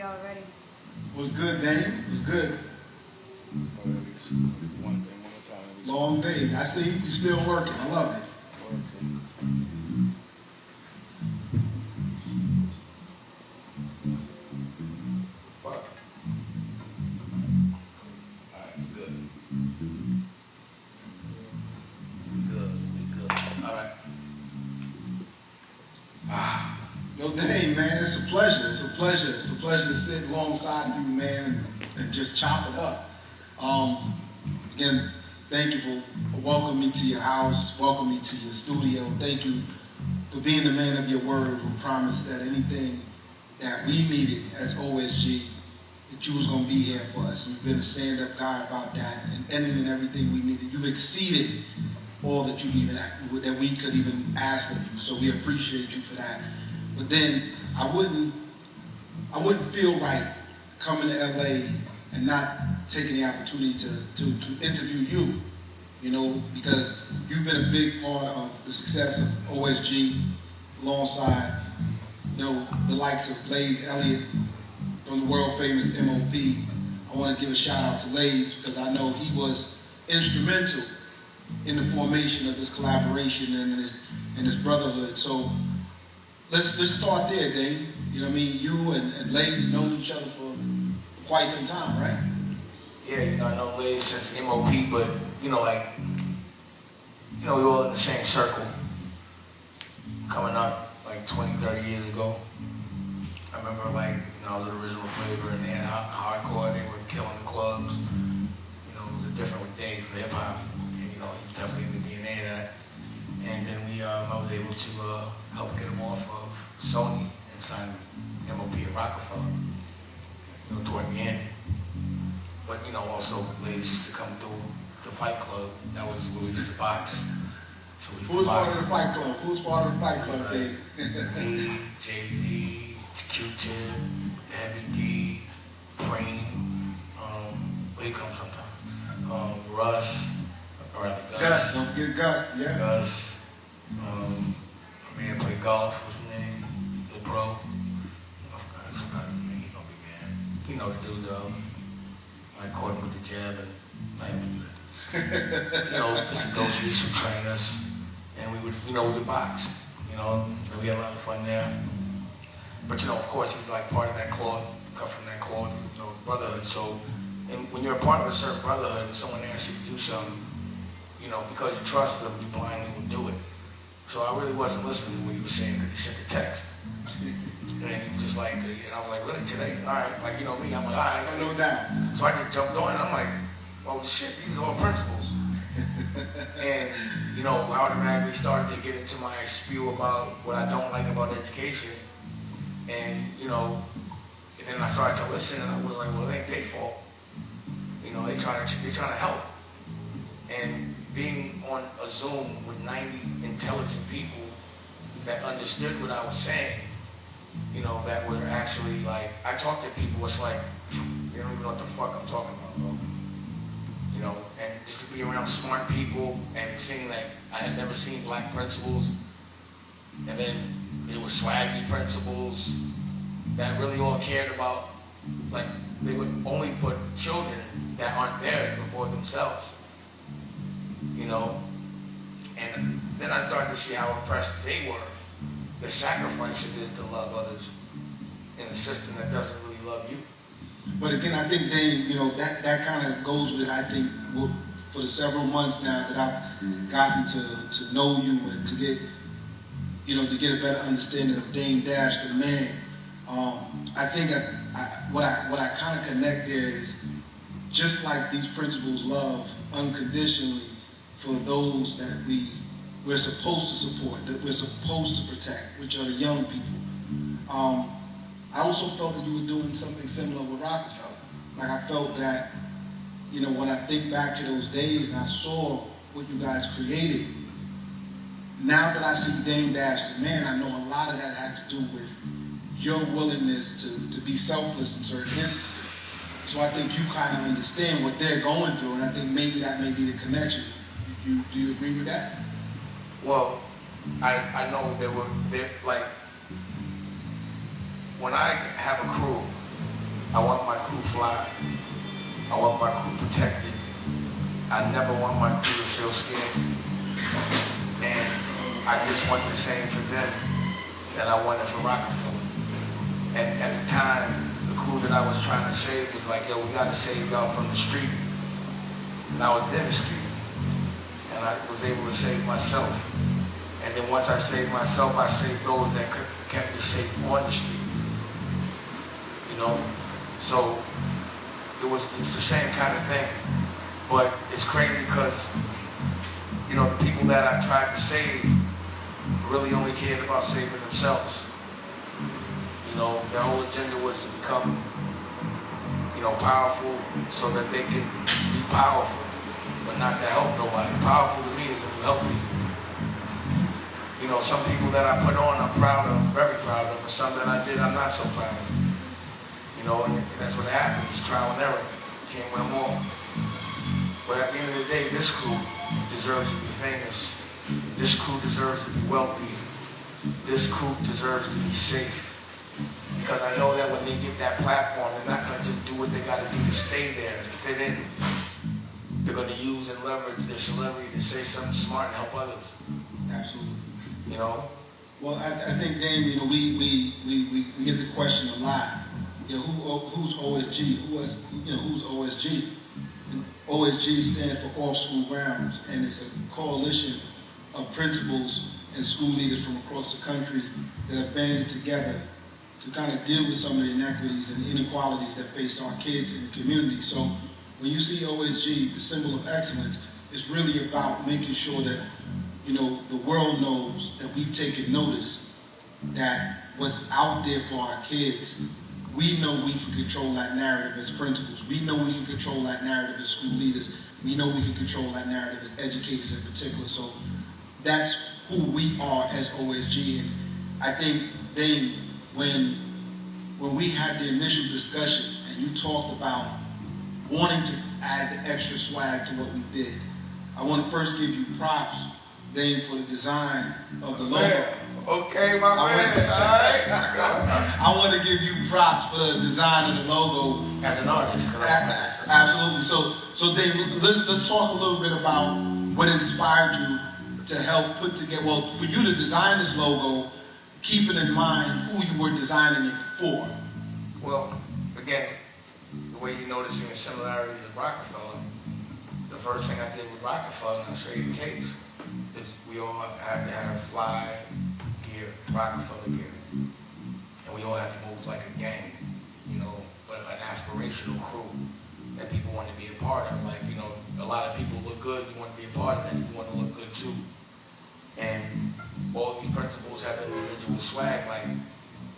already. It was good, Dane. It was good. Long day. I see you still working. I love it. Fuck. Alright, good. We good. Alright. Yo, Dane, man, it's a pleasure. It's a pleasure. It's a pleasure to sit alongside you, man, and just chop it up. Again, thank you for welcoming me to your house, welcoming me to your studio. Thank you for being the man of your word who promised that anything that we needed as OSG, that you was going to be here for us. You've been a stand-up guy about that, and anything and everything we needed. You've exceeded all that that we could even ask of you. So we appreciate you for that. But then I wouldn't feel right coming to LA and not taking the opportunity to interview you, you know, because you've been a big part of the success of OSG alongside, you know, the likes of Elliot from the world famous MOP. I want to give a shout out to Louise because I know he was instrumental in the formation of this collaboration and this brotherhood. So let's start there, Dave. You know what I mean? You and Louise known each other for quite some time, right? Yeah, you know, I know Liz since MOP, but, you know, like, you know, we were all in the same circle coming up like 20, 30 years ago. I remember, like, you know, the original Flavor and they had hardcore, they were killing the clubs. You know, it was a different day for hip-hop, and, you know, he's definitely in the DNA of that. And then I was able to help get him off of Sony and sign MOP at Rockefeller, you know, toward the end. But, you know, also, ladies used to come through the Fight Club. That was where we used to box. So we Who's part of the Fight Club? Who's part of the Fight Club, Dave? Me, Jay-Z, Q-Tip, Heavy D, Preem, where he comes sometimes. Russ, or rather Gus. Don't forget Gus, yeah. Gus. I mean, I played golf, what's his name? The pro. I forgot his name, he don't be mad. You know the dude, I caught him with the jab and I didn't do that. You know, it's the groceries who trained us. And we would box. You know, and we had a lot of fun there. But, you know, of course, he's like part of that cloth, cut from that cloth, you know, brotherhood. So, and when you're a part of a certain brotherhood and someone asks you to do something, you know, because you trust them, you blindly will do it. So I really wasn't listening to what he was saying because he sent the text. And he was just like, and I was like, really today? All right, like, you know me, I'm like, all right. No doubt. So I just jumped on and I'm like, oh shit, these are all principles. And, you know, I automatically started to get into my spew about what I don't like about education. And, you know, and then I started to listen and I was like, well, it ain't their fault. You know, they're trying to help. And being on a Zoom with 90 intelligent people that understood what I was saying, you know, that were actually like, I talk to people, it's like, they don't even know what the fuck I'm talking about, bro. You know, and just to be around smart people and seeing like, I had never seen black principals, and then there were swaggy principals that really all cared about, like, they would only put children that aren't theirs before themselves, you know? And then I started to see how impressed they were, the sacrifice it is to love others in a system that doesn't really love you. But again, I think, Dave, you know, that kind of goes with, I think, for the several months now that I've gotten to know you and to get, you know, to get a better understanding of Dame Dash, the man. I think what I kind of connect there is just like these principles love unconditionally for those that we're supposed to support, that we're supposed to protect, which are the young people. I also felt that you were doing something similar with Rockefeller. Like I felt that, you know, when I think back to those days and I saw what you guys created, now that I see Dame Dash, the man, I know a lot of that had to do with your willingness to be selfless in certain instances. So I think you kind of understand what they're going through, and I think maybe that may be the connection. Do you agree with that? Well, I know there like, when I have a crew I want my crew fly. I want my crew protected. I never want my crew to feel scared. And I just want the same for them that I wanted for Rockefeller. And at the time, the crew that I was trying to save was like, yo, we gotta save y'all from the street. And I was in the street. And I was able to save myself. And then once I saved myself, I saved those that kept me safe on the street. You know? So it's the same kind of thing. But it's crazy because, you know, the people that I tried to save really only cared about saving themselves. You know, their whole agenda was to become, you know, powerful so that they could be powerful, but not to help nobody. Powerful to me is to help people. You know, some people that I put on, I'm proud of, very proud of, but some that I did, I'm not so proud of. You know, and that's what happens. It's trial and error. You can't win them all. But at the end of the day, this crew deserves to be famous. This crew deserves to be wealthy. This crew deserves to be safe. Because I know that when they get that platform, they're not going to just do what they got to do to stay there, to fit in. They're going to use and leverage their celebrity to say something smart and help others. Absolutely. You know? Well, I think, Dame, you know, we get the question a lot. You know, who's OSG? Who's OSG? And OSG stands for Off School Grounds, and it's a coalition of principals and school leaders from across the country that have banded together to kind of deal with some of the inequities and inequalities that face our kids in the community. So when you see OSG, the symbol of excellence, it's really about making sure that, you know, the world knows that we've taken notice that what's out there for our kids, we know we can control that narrative as principals. We know we can control that narrative as school leaders. We know we can control that narrative as educators in particular. So that's who we are as OSG. And I think then when we had the initial discussion and you talked about wanting to add the extra swag to what we did, I want to first give you props, Dane, for the design of the logo. Man. Okay, my man. All right. I want to give you props for the design of the logo. As an artist. Absolutely. So Dave, let's talk a little bit about what inspired you to help put together, well, for you to design this logo, keeping in mind who you were designing it for. Well, again, the way you're noticing the similarities of Rockefeller, the first thing I did with Rockefeller, and I'll show you the tapes, is we all had to have fly gear, Rockefeller gear. And we all had to move like a gang, you know, but an aspirational crew that people want to be a part of. Like, you know, a lot of people look good, you want to be a part of that, you want to look good too. And all these principals have individual swag, like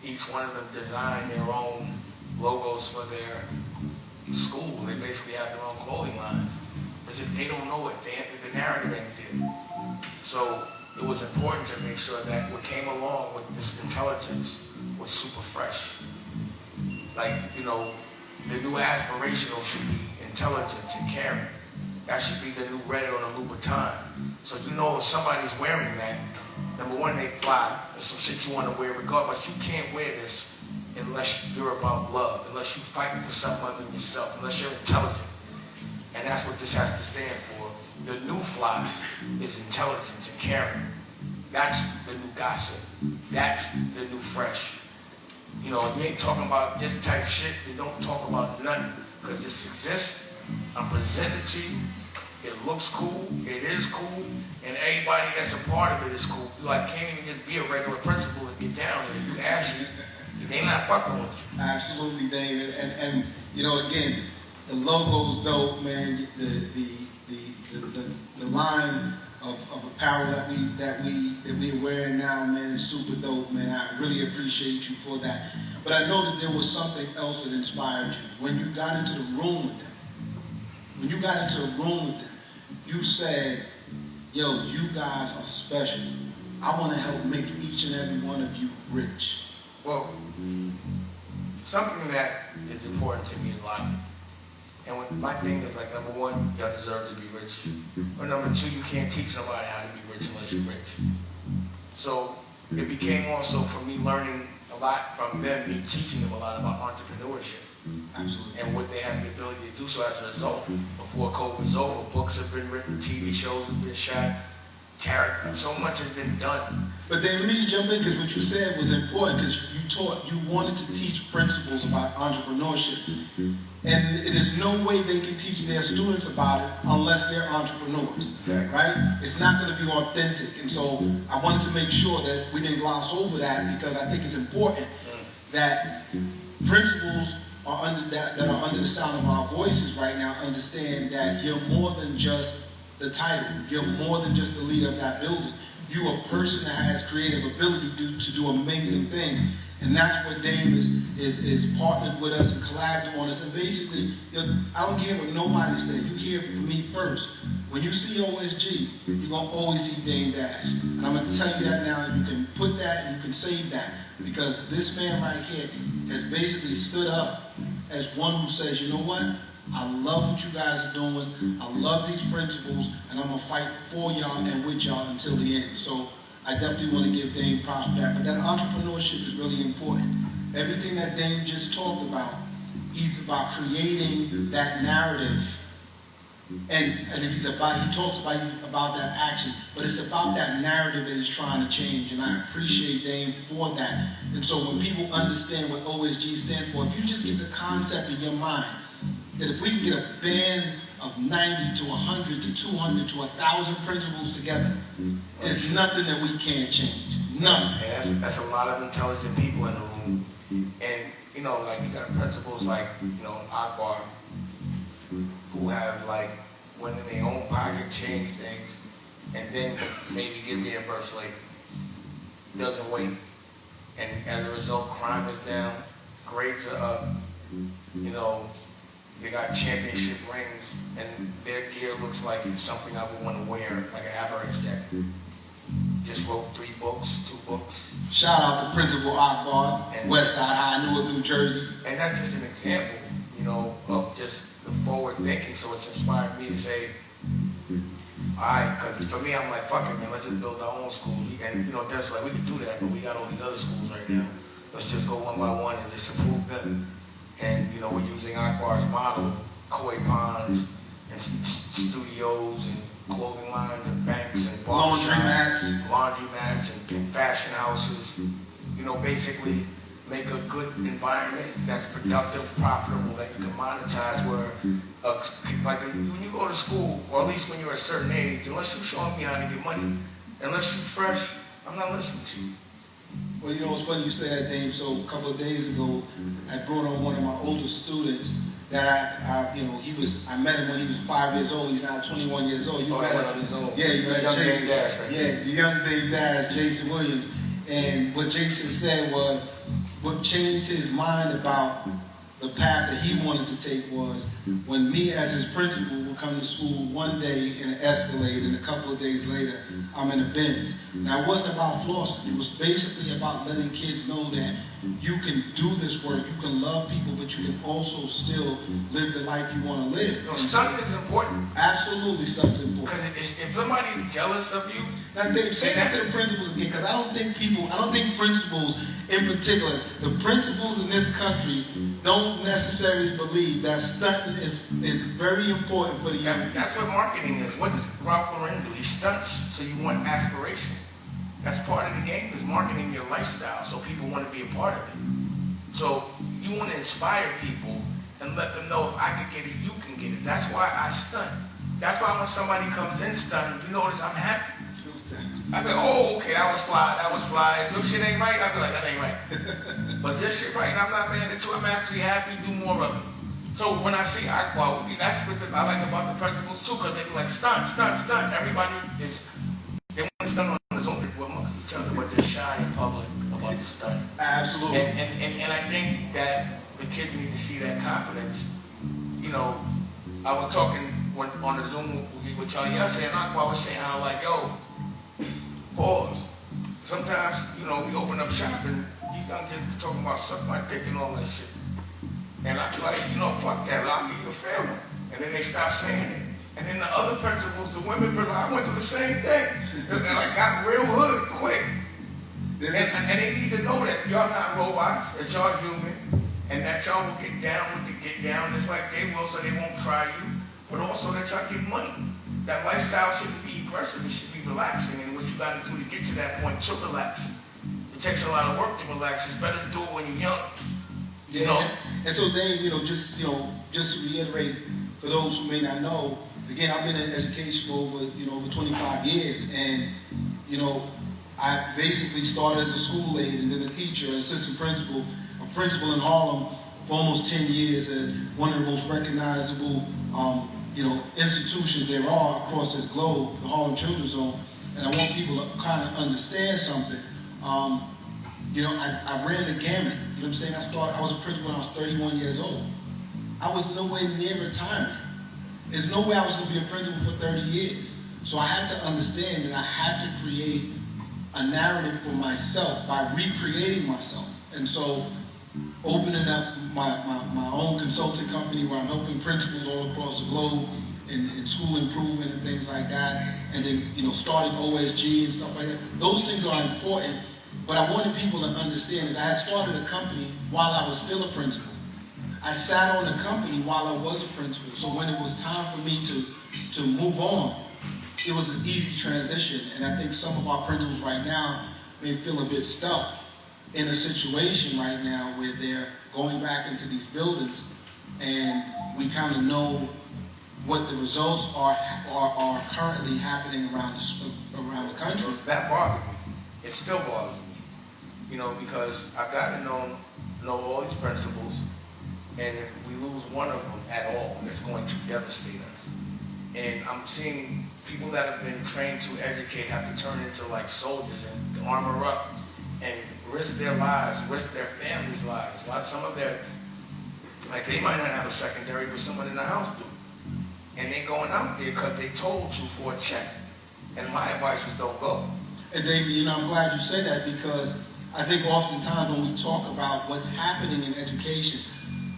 each one of them design their own logos for their school. They basically have their own clothing lines. It's just they don't know it, the narrative ain't there. So it was important to make sure that what came along with this intelligence was super fresh. Like, you know, the new aspirational should be intelligence and caring. That should be the new red on a Louboutin. So you know if somebody's wearing that, number one, they fly. There's some shit you want to wear regardless. You can't wear this unless you're about love, unless you're fighting for something other than yourself, unless you're intelligent. And that's what this has to stand for. The new fly is intelligence and caring. That's the new gossip. That's the new fresh. You know, if you ain't talking about this type of shit, you don't talk about nothing. Because this exists, I'm presenting to you, it looks cool, it is cool, and everybody that's a part of it is cool. You like can't even just be a regular principal and get down here. You ask you, they not fucking with you. Absolutely, David. And you know, again, the logo's dope, man. The line of apparel that we're wearing now, man, is super dope, man. I really appreciate you for that. But I know that there was something else that inspired you. When you got into the room with them, you said, yo, you guys are special. I want to help make each and every one of you rich. Well, something that is important to me is logic. And my thing is like, number one, y'all deserve to be rich. Or number two, you can't teach nobody how to be rich unless you're rich. So it became also for me learning a lot from them, me teaching them a lot about entrepreneurship. Absolutely. And what they have the ability to do. So as a result, before COVID was over, books have been written, TV shows have been shot, so much has been done. But then let me just jump in, because what you said was important, because you wanted to teach principles about entrepreneurship. And it is no way they can teach their students about it unless they're entrepreneurs, Exactly. right? It's not going to be authentic. And so I wanted to make sure that we didn't gloss over that, because I think it's important that principles that are under the sound of our voices right now understand that you're more than just the title. You're more than just the leader of that building. You're a person that has creative ability to do amazing things. And that's where Dame is partnered with us and collaborating on us. And basically, I don't care what nobody says. You hear it from me first. When you see OSG, you're going to always see Dame Dash. And I'm going to tell you that now. You can put that and you can save that. Because this man right here has basically stood up as one who says, you know what? I love what you guys are doing. I love these principles. And I'm going to fight for y'all and with y'all until the end. So I definitely want to give Dame props for that. But that entrepreneurship is really important. Everything that Dame just talked about, he's about creating that narrative. And he talks about that action, but it's about that narrative that he's trying to change, and I appreciate Dame for that. And so when people understand what OSG stands for, if you just get the concept in your mind, that if we can get a band of 90 to 100 to 200 to 1,000 principles together, there's nothing that we can't change. None. And that's a lot of intelligent people in the room. And, you know, like you got principles like, you know, Akbar, who have like went in their own pocket, changed things, and then maybe get reimbursed, like doesn't wait. And as a result, crime is down, grades are up, you know, they got championship rings, and their gear looks like something I would want to wear, like an average jacket. Just wrote 3 books, 2 books. Shout out to Principal Akbar, West Side High, Newark, New Jersey. And that's just an example, you know, of just the forward thinking. So it's inspired me to say, alright, because for me, I'm like, fuck it, man, let's just build our own school. And, you know, there's like, we can do that, but we got all these other schools right now. Let's just go one by one and just improve them. And, you know, we're using Akbar's model, koi ponds, and studios, and clothing lines, and banks, and laundromats, and fashion houses. You know, basically make a good environment that's productive, profitable, that you can monetize. Where, when you go to school, or at least when you're a certain age, unless you're showing me how to get money, unless you're fresh, I'm not listening to you. Well, you know, it's funny you say that, Dave. So a couple of days ago, I brought on one of my older students that I met him when he was 5 years old. He's now 21 years old. You met him? Yeah, you met Jason. Yeah, the young Dave Dash, Jason Williams. And what Jason said was, what changed his mind about the path that he wanted to take was when me as his principal would come to school one day in an Escalade, and a couple of days later I'm in a Benz. Now it wasn't about flossing. It was basically about letting kids know that you can do this work, you can love people, but you can also still live the life you want to live. You know, something is important. Absolutely, something's important. Because if somebody's jealous of you, now, Dave, say that to the principals again, because I don't think principals in particular, the principals in this country don't necessarily believe that stunting is very important for the young people. That's what marketing is. What does Ralph Lauren do? He stunts, so you want aspiration. That's part of the game, is marketing your lifestyle, so people want to be a part of it. So you want to inspire people and let them know if I can get it, you can get it. That's why I stunt. That's why when somebody comes in stunting, you notice I'm happy. I be, oh, okay, that was fly. If shit ain't right, I be like, that ain't right. But this shit right, and I'm not mad at you, I'm actually happy, do more of it. So when I see Akbar, that's what I like about the principals too, because they be like, stunt. Everybody they want to stunt on their own amongst each other, but they're shy in public about the stunt. Absolutely. And I think that the kids need to see that confidence. You know, I was talking on the Zoom with y'all yesterday, and Akbar was saying how, like, yo, pause. Sometimes, you know, we open up shop and these young kids be talking about suck my dick and all that shit. And I be like, you know, fuck that, I'll give you a fair one. And then they stop saying it. And then the other principals, the women, I went through the same thing. And I got real hood quick. And they need to know that y'all not robots, that y'all human, and that y'all will get down with the get down just like they will, so they won't try you, but also that y'all get money. That lifestyle shouldn't be aggressive, it should be relaxing, and what you gotta do to get to that point to relax. It takes a lot of work to relax. It's better to do it when you're young. Yeah, You know? and so then, just to reiterate, for those who may not know, again, I've been in education for over 25 years, and, I basically started as a school aide and then a teacher, an assistant principal, a principal in Harlem for almost 10 years, and one of the most recognizable, institutions there are across this globe, the Harlem Children's Zone. And I want people to kind of understand something. I ran the gamut. You know what I'm saying? I was a principal when I was 31 years old. I was nowhere near retirement. There's no way I was going to be a principal for 30 years. So I had to understand that I had to create a narrative for myself by recreating myself. And so opening up my own consulting company where I'm helping principals all across the globe in school improvement and things like that, and then starting OSG and stuff like that. Those things are important, but I wanted people to understand is I had started a company while I was still a principal. I sat on the company while I was a principal, so when it was time for me to move on, it was an easy transition. And I think some of our principals right now may feel a bit stuck in a situation right now where they're going back into these buildings, and we kind of know what the results are currently happening around the country. That bothers me. It still bothers me. Because I've got to know all these principles, and if we lose one of them at all, it's going to devastate us. And I'm seeing people that have been trained to educate have to turn into like soldiers and armor up and risk their lives, risk their families' lives. Some of their, they might not have a secondary, but someone in the house do. And they're going out there because they told you for a check. And my advice was don't go. And David, I'm glad you say that, because I think oftentimes when we talk about what's happening in education,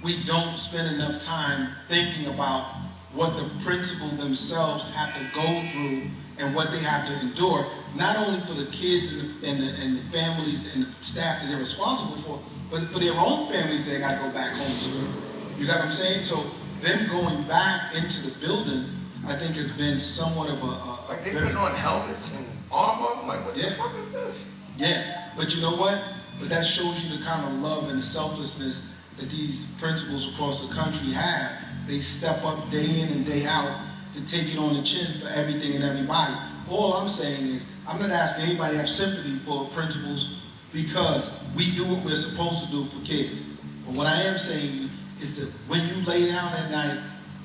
we don't spend enough time thinking about what the principals themselves have to go through and what they have to endure, not only for the kids and the families and the staff that they're responsible for, but for their own families they got to go back home to. You got what I'm saying? So them going back into the building, I think has been somewhat of a they've been on helmets and armor. I'm like, what the fuck is this? Yeah, but you know what? But that shows you the kind of love and the selflessness that these principals across the country have. They step up day in and day out to take it on the chin for everything and everybody. All I'm saying is, I'm not asking anybody to have sympathy for principals, because we do what we're supposed to do for kids. But what I am saying is that when you lay down at night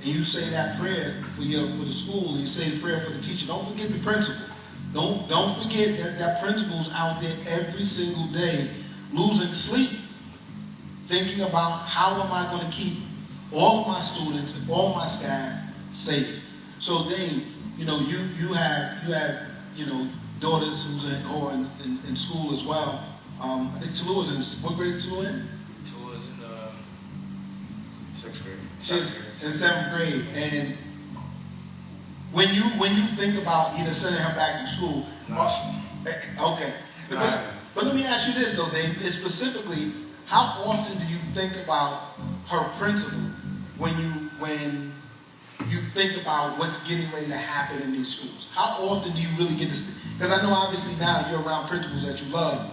and you say that prayer for the school, and you say the prayer for the teacher, don't forget the principal. Don't forget that principal's out there every single day losing sleep, thinking about how am I going to keep all of my students and all my staff safe. So then, you have daughters who's in school as well. I think Tulu is in, what grade is Tulu in? Tulu is in 6th grade. She's in 7th grade. And when you think about either sending her back to school, okay. But let me ask you this though, Dave, specifically, how often do you think about her principal when you think about what's getting ready to happen in these schools? How often do you really get this? Because I know obviously now you're around principals that you love.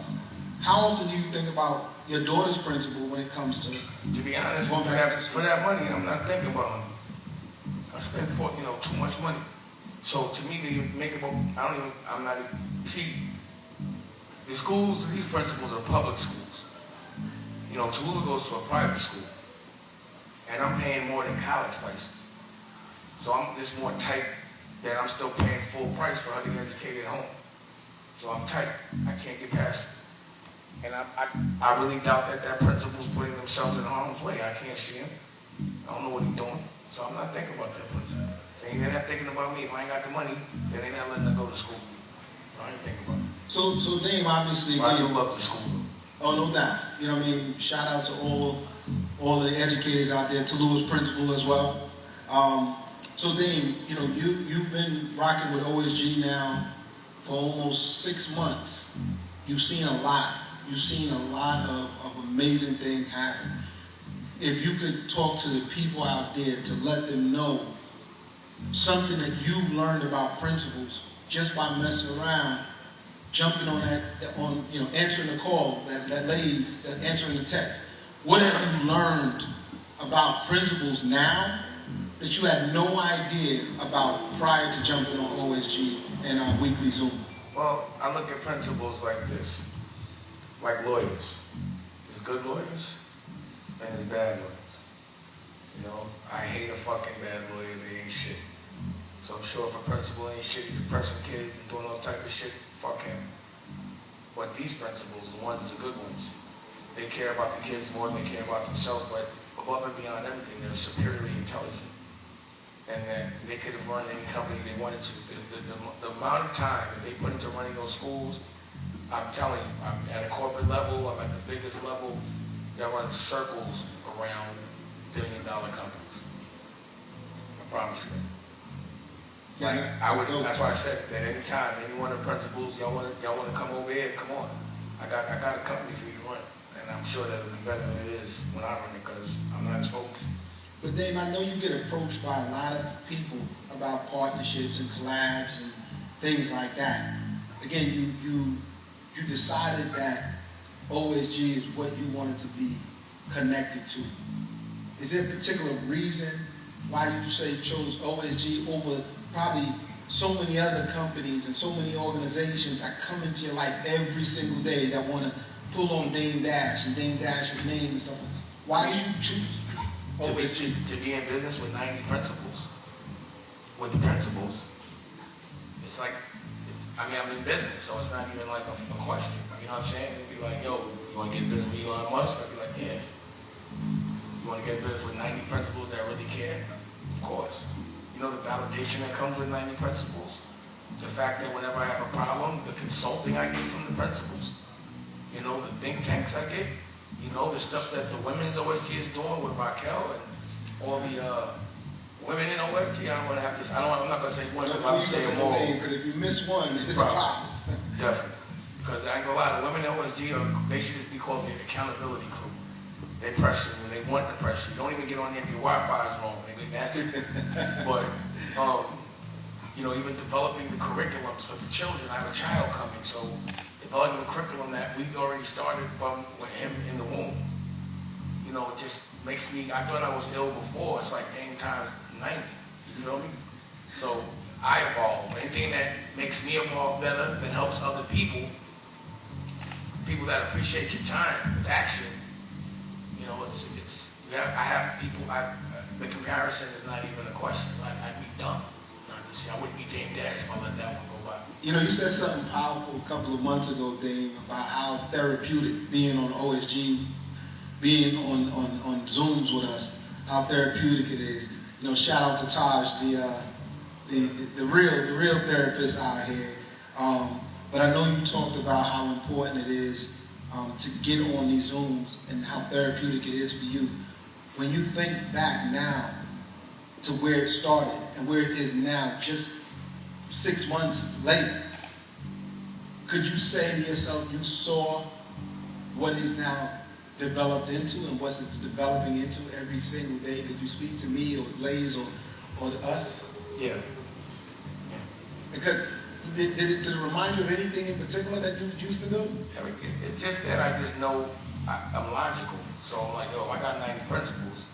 How often do you think about your daughter's principal when it comes to? To be honest, for that money, I'm not thinking about them. I spend too much money. So to me, they make about, see, the schools, these principals are public schools. Tallulah goes to a private school, and I'm paying more than college price. So it's more tight that I'm still paying full price for her to get educated at home. So I'm tight. I can't get past it. And I really doubt that principal's putting themselves in harm's way. I can't see him. I don't know what he's doing. So I'm not thinking about that principal. They're not thinking about me. If I ain't got the money, then they're not letting her go to school. I ain't thinking about it. So Dave, obviously, I do love the school. Oh, no doubt. Shout out to all of the educators out there, Tallulah's principal as well. So Dave, you've been rocking with OSG now for almost 6 months. You've seen a lot. You've seen a lot of amazing things happen. If you could talk to the people out there to let them know something that you've learned about principles just by messing around, jumping on answering the call, that lady's answering the text. What have you learned about principles now that you had no idea about prior to jumping on OSG and our weekly Zoom? Well, I look at principles like this, like lawyers. There's good lawyers and there's bad lawyers. You know, I hate a fucking bad lawyer, they ain't shit. So I'm sure if a principal ain't shit, he's oppressing kids and doing all type of shit, fuck him. But these principals, the ones, the good ones, they care about the kids more than they care about themselves, but above and beyond everything, they're superiorly intelligent. And that they could have run any company they wanted to. The amount of time that they put into running those schools, I'm telling you, I'm at a corporate level, I'm at the biggest level, they're running circles around billion-dollar companies. I promise you. Like, that's why I said that anytime, any one of the principals, y'all want to come over here, come on. I got a company for you to run. And I'm sure that it'll be better than it is when I run it because I'm not as focused. But Dave, I know you get approached by a lot of people about partnerships and collabs and things like that. Again, you decided that OSG is what you wanted to be connected to. Is there a particular reason why you chose OSG over probably so many other companies and so many organizations that come into your life every single day that want to pull on Dame Dash and Dame Dash's name and stuff? Why do you choose OSG? To be in business with 90 principals, with the principals, it's like, I'm in business, so it's not even like a question. You know what I'm saying? It'd be like, yo, you want to get in business with Elon Musk? I'd be like, yeah. You want to get in business with 90 principals that really care? Of course. You know the validation that comes with 90 principals? The fact that whenever I have a problem, the consulting I get from the principals, you know, the think tanks I get, you know, the stuff that the women's OSG is doing with Raquel and all the women in OSG. I don't want to have this, I'm not going to say one, I'm going to say them all. Because if you miss one, it's a problem. Definitely. Because I ain't going to lie, the women in OSG, they should just be called the accountability crew. They pressure you and they want the pressure. You don't even get on there if your Wi-Fi is wrong. They get mad. But, you know, even developing the curriculums for the children. I have a child coming, so developing the curriculum that we already started from with him in the womb. You know, it just makes me, I thought I was ill before. It's like 10 times 90. You feel me? So I evolve. Anything that makes me evolve better, that helps other people that appreciate your time, it's action. You know, I have people, the comparison is not even a question. I'd be dumb. I wouldn't be Dame Dash if I let that one go by. You know, you said something powerful a couple of months ago, Dave, about how therapeutic being on OSG, being on Zooms with us, how therapeutic it is. You know, shout out to Taj, the real therapist out here. But I know you talked about how important it is to get on these Zooms and how therapeutic it is for you. When you think back now to where it started and where it is now, just 6 months later, could you say to yourself you saw what is now developed into and what it's developing into every single day that you speak to me or Lays or to us? Yeah. Because did it remind you of anything in particular that you used to do? I mean, it's just that I just know I'm logical. So I'm like, yo, I got 90 principles,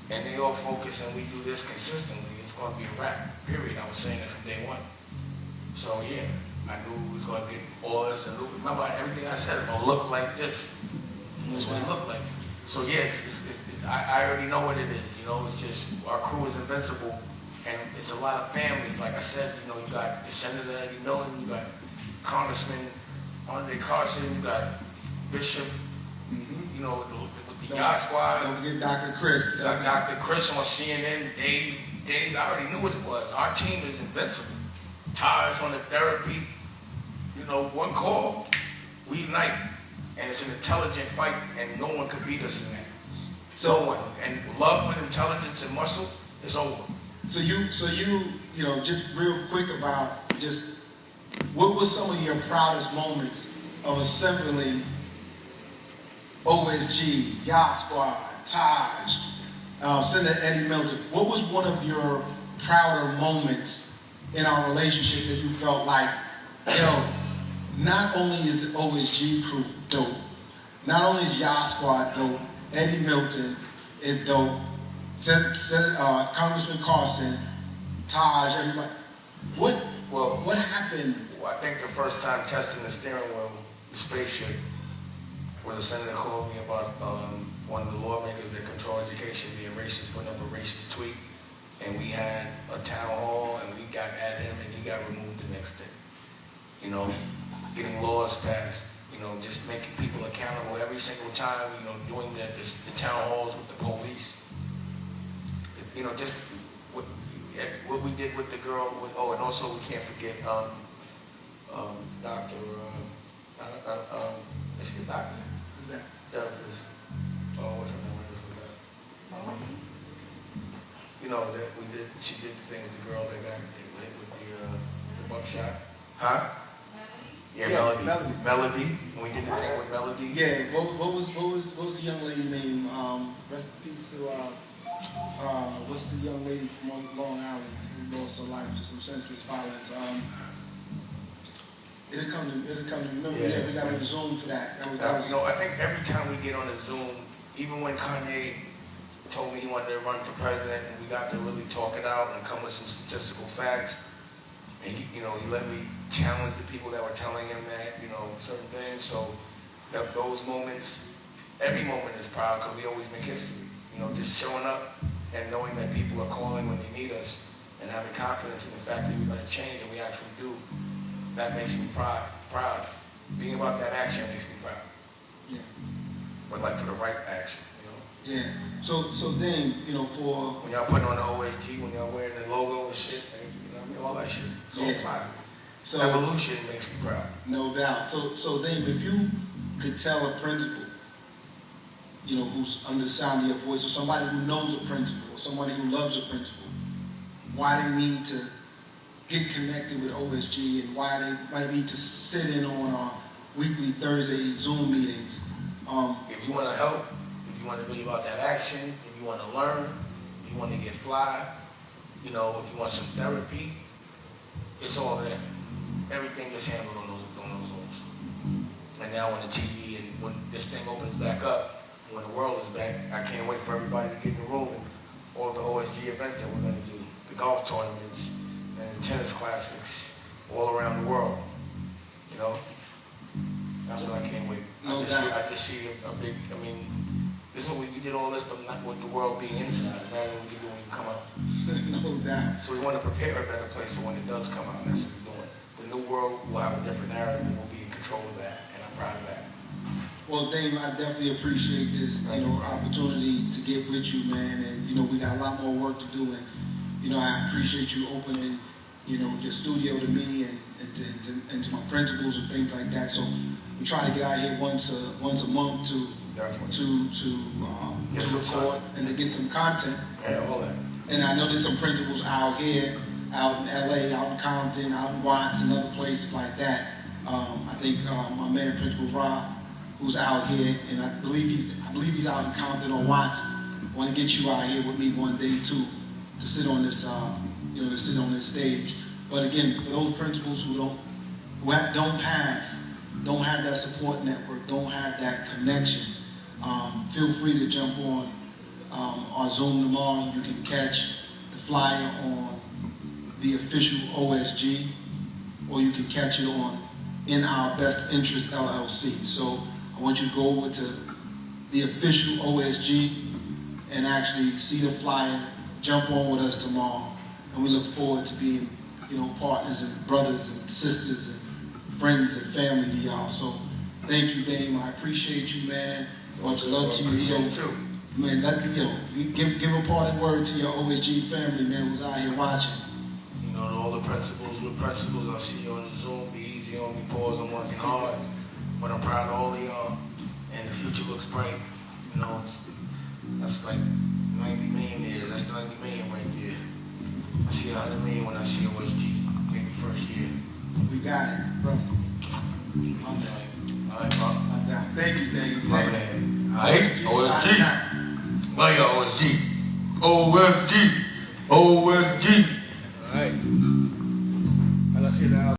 and they all focus, and we do this consistently. It's going to be a wrap, period. I was saying it from day one. So yeah, I knew we was going to get all this, and remember everything I said, it's going to look like this. That's what it looked like. So yeah, I already know what it is. You know, it's just our crew is invincible, and it's a lot of families. Like I said, you know, you got the Senator Eddie Milton, you got Congressman Andre Carson, you got Bishop, you know, with the Yacht Squad. Don't forget Dr. Chris. You got Dr. Chris on CNN. Days, I already knew what it was. Our team is invincible. Taj on the therapy. You know, one call, we unite. And it's an intelligent fight, and no one could beat us in that. No one. And love with intelligence and muscle, it's over. So you know, just real quick about just what was some of your proudest moments of assembling OSG, Yacht Squad, Taj, Senator Eddie Milton, what was one of your prouder moments in our relationship that you felt like, not only is the OSG crew dope, not only is Yacht Squad dope, Eddie Milton is dope, Congressman Carson, Taj, everybody. What happened? Well, I think the first time testing the steering wheel, the spaceship, where the senator called me about one of the lawmakers that control education being racist, putting up a racist tweet, and we had a town hall, and we got at him, and he got removed the next day. You know, getting laws passed, you know, just making people accountable every single time, you know, doing the town halls with the police. You know, just what we did with the girl, and also we can't forget Dr. Is she a doctor? Who's that? Therapist. What's her name? You know, that she did the thing with the girl that got hit with the buckshot. Huh? Yeah, Melody. When we did the thing with Melody. Yeah, what was the young lady name? Rest in peace to what's the young lady from Long Island who lost her life to some senseless violence? It'll come to remember. Yeah, we got on the Zoom for that. I think every time we get on the Zoom, even when Kanye told me he wanted to run for president, and we got to really talk it out and come with some statistical facts, and he let me challenge the people that were telling him that, certain things. So those moments, every moment is proud because we always make history. Just showing up and knowing that people are calling when they need us and having confidence in the fact that we're going to change, and we actually do. That makes me proud. Being about that action makes me proud. Yeah. But like for the right action, Yeah. So then, for when y'all putting on the OSG, when y'all wearing the logo and shit, all that shit. It's all fly. So evolution makes me proud. No doubt. So then, if you could tell a principal, who's under the sound of your voice, or somebody who knows a principal, or somebody who loves a principal, why they need to get connected with OSG and why they might need to sit in on our weekly Thursday Zoom meetings. If you want to help, if you want to be about that action, if you want to learn, if you want to get fly, if you want some therapy, it's all there. Everything is handled on those Zooms. And now on the TV, and when this thing opens back up, when the world is back, I can't wait for everybody to get in the room and all the OSG events that we're going to do, the golf tournaments, and the tennis classics all around the world. That's what I can't wait. I just see a big, this is what we did all this, but not with the world being inside. Imagine what we can do when you come out. No doubt. So we want to prepare a better place for when it does come out. That's what we're doing. The new world will have a different narrative, and we'll be in control of that, and I'm proud of that. Well, Dave, I definitely appreciate this, opportunity to get with you, man. And we got a lot more work to do, and I appreciate you opening, your studio to me and to my principals and things like that. So we try to get out here once a month to record and to get some content. Yeah, all that. And I know there's some principals out here, out in LA, out in Compton, out in Watts, and other places like that. I think my man, Principal Rob, who's out here, and I believe he's out in Compton or Watts. I want to get you out here with me one day too, to sit on this, to sit on this stage. But again, for those principals who don't have that support network, don't have that connection, feel free to jump on our Zoom tomorrow. You can catch the flyer on the official OSG, or you can catch it on In Our Best Interest LLC. So I want you to go over to the official OSG and actually see the flyer, jump on with us tomorrow, and we look forward to being, partners and brothers and sisters and friends and family to y'all. So thank you, Dame. I appreciate you, man. Much love to you. So, man, give a parting word to your OSG family, man, who's out here watching. To all the principals with principals, I'll see you on the Zoom. Be easy on me, pause. I'm working hard, but I'm proud of all of y'all, and the future looks bright. That's like 90 million there. That's 90 million right there. I see 100 million when I see OSG, maybe first year. We got it, bro. Okay. Alright, bro. Thank you, thank you. My Thank you. man. Alright, OSG. OSG. Love you, OSG. OSG.